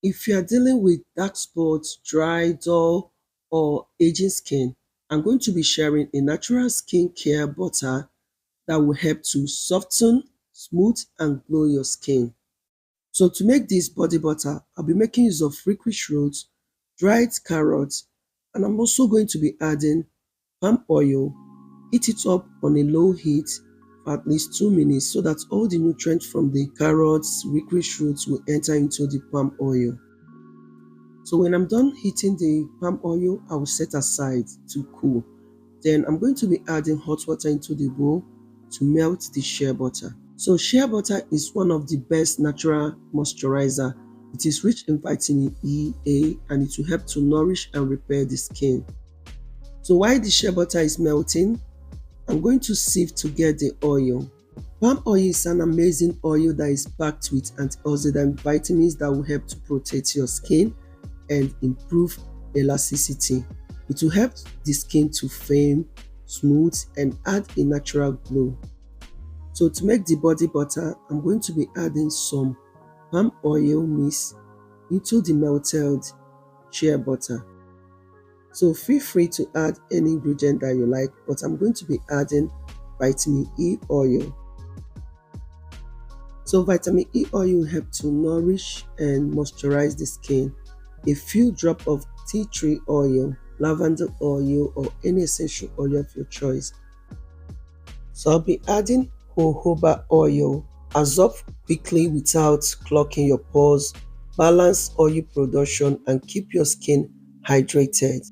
If you are dealing with dark spots, dry, dull, or aging skin, I'm going to be sharing a natural skincare butter that will help to soften, smooth, and glow your skin. So to make this body butter, I'll be making use of licorice roots, dried carrots, and I'm also going to be adding palm oil. Heat it up on a low heat for at least 2 minutes so that all the nutrients from the carrots, licorice roots will enter into the palm oil. So when I'm done heating the palm oil, I will set aside to cool. Then I'm going to be adding hot water into the bowl to melt the shea butter. So shea butter is one of the best natural moisturizer. It is rich in vitamin E, A, and it will help to nourish and repair the skin. So while the shea butter is melting, I'm going to sieve to get the oil. Palm oil is an amazing oil that is packed with antioxidant vitamins that will help to protect your skin and improve elasticity. It will help the skin to firm, smooth, and add a natural glow. So to make the body butter, I'm going to be adding some palm oil mix into the melted shea butter. So feel free to add any ingredient that you like, but I'm going to be adding vitamin E oil. So vitamin E oil will help to nourish and moisturize the skin. A few drops of tea tree oil, lavender oil, or any essential oil of your choice. So I'll be adding jojoba oil. Absorb quickly without clogging your pores, balance oil production, and keep your skin hydrated.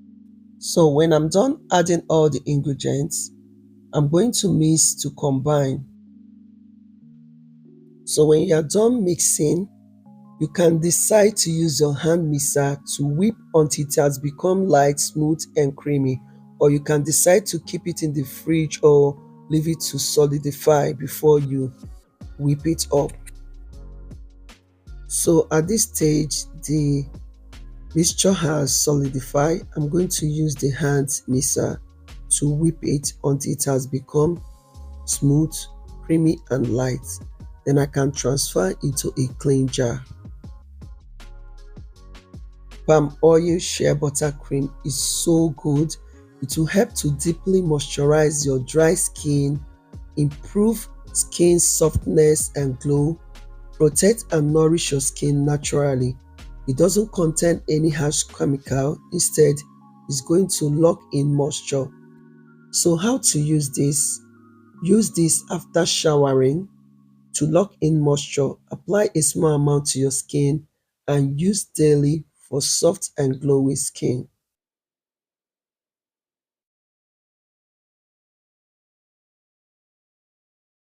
So when I'm done adding all the ingredients, I'm going to mix to combine. So when you're done mixing, you can decide to use your hand mixer to whip until it has become light, smooth, and creamy, or you can decide to keep it in the fridge or leave it to solidify before you whip it up. So at this stage, the mixture has solidified. I'm going to use the hand mixer to whip it until it has become smooth, creamy, and light. Then I can transfer into a clean jar. Palm oil shea butter cream is so good. It will help to deeply moisturize your dry skin, improve skin softness and glow, protect and nourish your skin naturally. It doesn't contain any harsh chemical. Instead, it's going to lock in moisture. So how to use this? Use this after showering to lock in moisture. Apply a small amount to your skin and use daily for soft and glowy skin.